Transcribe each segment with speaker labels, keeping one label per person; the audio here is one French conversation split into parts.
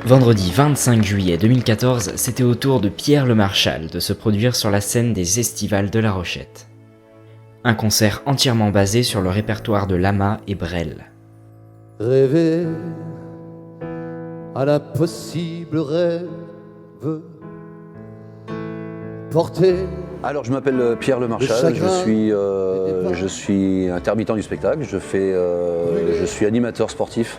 Speaker 1: Vendredi 25 juillet 2014, c'était au tour de Pierre Le Marchal de se produire sur la scène des Estivales de La Rochette. Un concert entièrement basé sur le répertoire de Lama et Brel.
Speaker 2: Rêver à l'impossible rêve, porter.
Speaker 3: Alors je m'appelle Pierre Le Marchal, je suis intermittent du spectacle, je suis animateur sportif,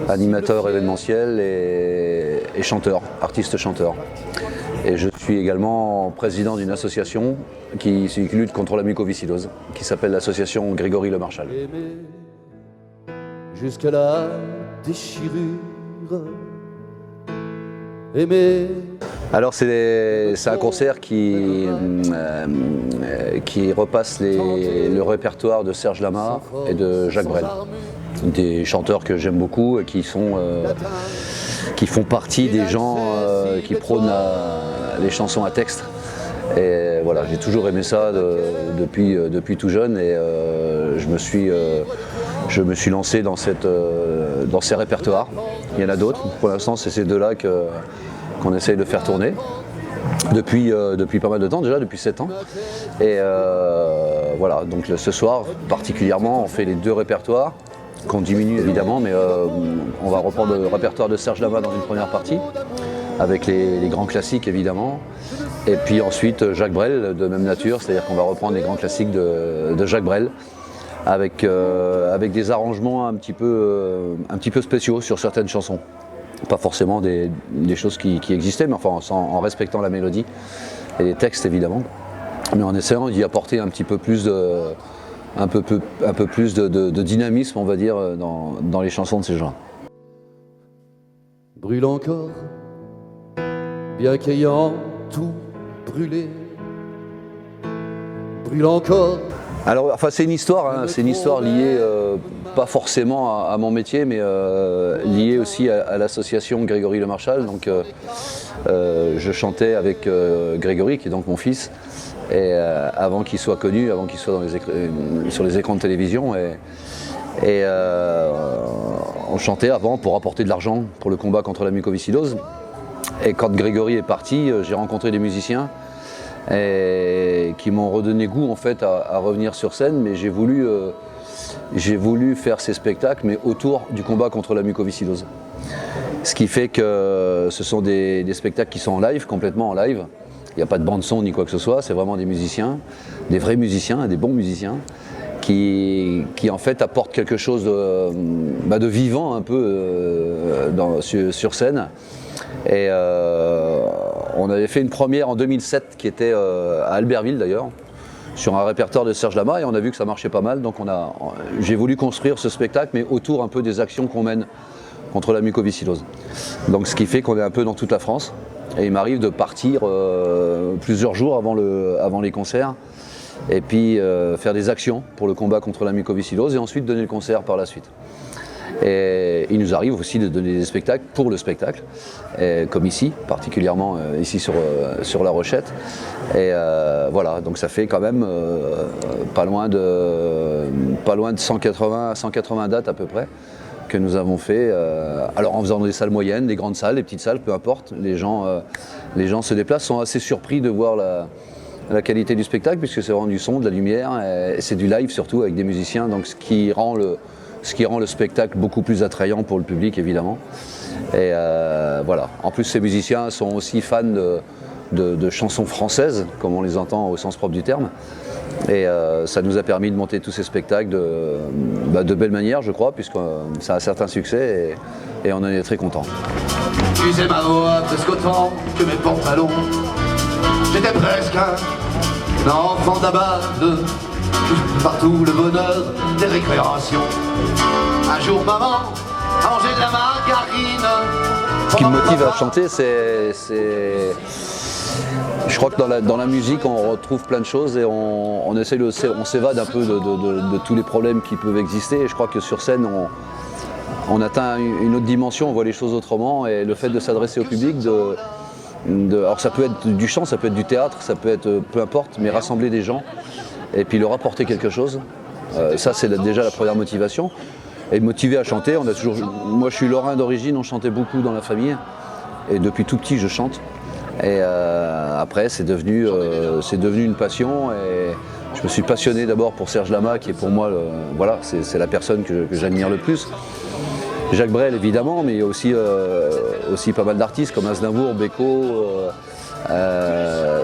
Speaker 3: animateur événementiel et chanteur, artiste chanteur. Et je suis également président d'une association qui lutte contre la mucoviscidose, qui s'appelle l'association Grégory Le Marchal.
Speaker 2: Aimer jusqu'à la déchirure. Aimer.
Speaker 3: Alors c'est un concert qui repasse le répertoire de Serge Lama et de Jacques Brel. Des chanteurs que j'aime beaucoup et qui font partie des gens qui prônent les chansons à texte. Et voilà, j'ai toujours aimé ça depuis tout jeune et je me suis lancé dans ces répertoires. Il y en a d'autres. Pour l'instant, c'est ces deux-là qu'on essaye de faire tourner depuis pas mal de temps déjà, depuis 7 ans. Et voilà, donc ce soir particulièrement, on fait les deux répertoires qu'on diminue évidemment, mais on va reprendre le répertoire de Serge Lama dans une première partie, avec les grands classiques évidemment. Et puis ensuite Jacques Brel de même nature, c'est-à-dire qu'on va reprendre les grands classiques de Jacques Brel, avec des arrangements un petit peu spéciaux sur certaines chansons. Pas forcément des choses qui existaient, mais enfin en respectant la mélodie et les textes évidemment, mais en essayant d'y apporter un petit peu plus de dynamisme, on va dire, dans les chansons de ces gens.
Speaker 2: Brûle encore, bien qu'ayant tout brûlé. Brûle encore.
Speaker 3: Alors, enfin, c'est une histoire liée pas forcément à mon métier, mais liée aussi à l'association Grégory Le Marchal. Donc, je chantais avec Grégory, qui est donc mon fils, et avant qu'il soit connu, avant qu'il soit sur les écrans de télévision. Et on chantait avant pour apporter de l'argent pour le combat contre la mucoviscidose. Et quand Grégory est parti, j'ai rencontré des musiciens qui m'ont redonné goût en fait à revenir sur scène, mais j'ai voulu faire ces spectacles mais autour du combat contre la mucoviscidose. Ce qui fait que ce sont des spectacles qui sont en live, complètement en live. Il n'y a pas de bande son ni quoi que ce soit, c'est vraiment des musiciens, des vrais musiciens, des bons musiciens qui en fait apportent quelque chose de vivant un peu sur scène. Et on avait fait une première en 2007 qui était à Albertville d'ailleurs, sur un répertoire de Serge Lama, et on a vu que ça marchait pas mal, donc j'ai voulu construire ce spectacle mais autour un peu des actions qu'on mène contre la mucoviscidose. Donc ce qui fait qu'on est un peu dans toute la France, et il m'arrive de partir plusieurs jours avant les concerts, et puis faire des actions pour le combat contre la mucoviscidose, et ensuite donner le concert par la suite. Et il nous arrive aussi de donner des spectacles pour le spectacle, comme ici, particulièrement ici sur La Rochette. Et voilà, donc ça fait quand même pas loin de 180 dates à peu près que nous avons fait. Alors en faisant des salles moyennes, des grandes salles, des petites salles, peu importe. Les gens se déplacent, sont assez surpris de voir la qualité du spectacle, puisque c'est vraiment du son, de la lumière, et c'est du live surtout avec des musiciens, donc ce qui rend le spectacle beaucoup plus attrayant pour le public évidemment. Et voilà. En plus ces musiciens sont aussi fans de chansons françaises, comme on les entend au sens propre du terme. Et ça nous a permis de monter tous ces spectacles de belle manière, je crois, puisque ça a un certain succès et on en est très contents.
Speaker 4: Tu sais ma voix presque autant que mes pantalons. J'étais presque un enfant d'abad, partout le bonheur des récréations. Un jour maman a mangé de la margarine.
Speaker 3: Ce qui me motive à chanter, je crois que dans la musique on retrouve plein de choses et on s'évade un peu de tous les problèmes qui peuvent exister, et je crois que sur scène on atteint une autre dimension, on voit les choses autrement, et le fait de s'adresser au public, alors ça peut être du chant, ça peut être du théâtre, ça peut être peu importe, mais rassembler des gens et puis leur apporter quelque chose, ça c'est déjà la première motivation. et motivé à chanter. Moi je suis lorrain d'origine, on chantait beaucoup dans la famille et depuis tout petit je chante. Et après c'est devenu une passion et je me suis passionné d'abord pour Serge Lama qui est pour moi voilà, c'est la personne que j'admire le plus. Jacques Brel évidemment, mais il y a aussi pas mal d'artistes comme Aznavour, Beko,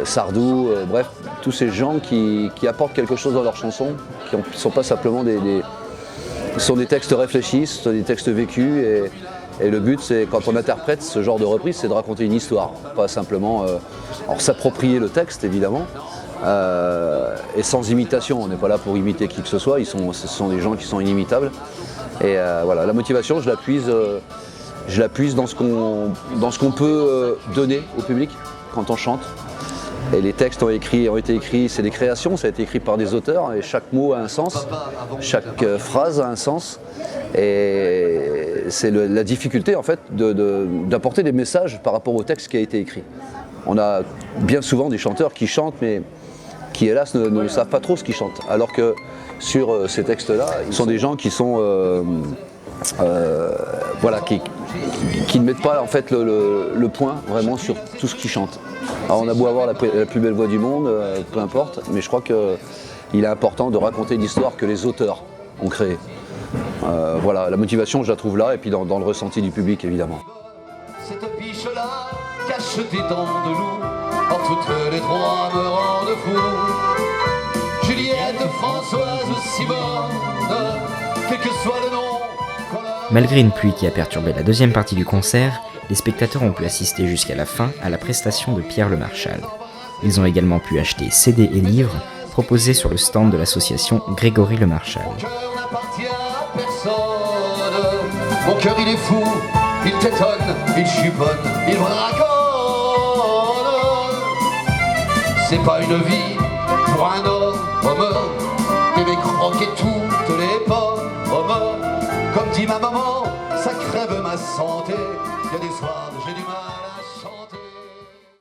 Speaker 3: Sardou, bref, tous ces gens qui apportent quelque chose dans leurs chansons, qui ne sont pas simplement sont des textes réfléchis, ce sont des textes vécus et le but c'est quand on interprète ce genre de reprise, c'est de raconter une histoire, pas simplement s'approprier le texte évidemment. Et sans imitation, on n'est pas là pour imiter qui que ce soit, ce sont des gens qui sont inimitables. Et voilà, la motivation, je la puise dans ce qu'on peut donner au public quand on chante. Et les textes ont été écrits, c'est des créations, ça a été écrit par des auteurs et chaque mot a un sens, chaque phrase a un sens. Et c'est la difficulté en fait d'apporter des messages par rapport au texte qui a été écrit. On a bien souvent des chanteurs qui chantent mais qui hélas ne savent pas trop ce qu'ils chantent. Alors que sur ces textes-là, ils sont des gens qui sont voilà, qui ne mettent pas en fait le point vraiment sur tout ce qu'ils chantent. Alors on a beau avoir la plus belle voix du monde, peu importe, mais je crois qu'il est important de raconter l'histoire que les auteurs ont créée. Voilà, la motivation je la trouve là et puis dans le ressenti du public évidemment.
Speaker 4: Cette biche-là cache des dents de loup, en toutes les trois me rendent fou. Juliette, Françoise, Simone, quel que soit le nom.
Speaker 1: Malgré une pluie qui a perturbé la deuxième partie du concert, les spectateurs ont pu assister jusqu'à la fin à la prestation de Pierre Le Marchal. Ils ont également pu acheter CD et livres proposés sur le stand de l'association Grégory Le Marchal.
Speaker 4: Mon cœur n'appartient à personne, mon cœur il est fou, il t'étonne, il chuponne, il braconne. C'est pas une vie pour un homme d'aimer croquer toutes les pommes. Comme dit ma maman, ça crève ma santé. Il y a des soirs, j'ai du mal.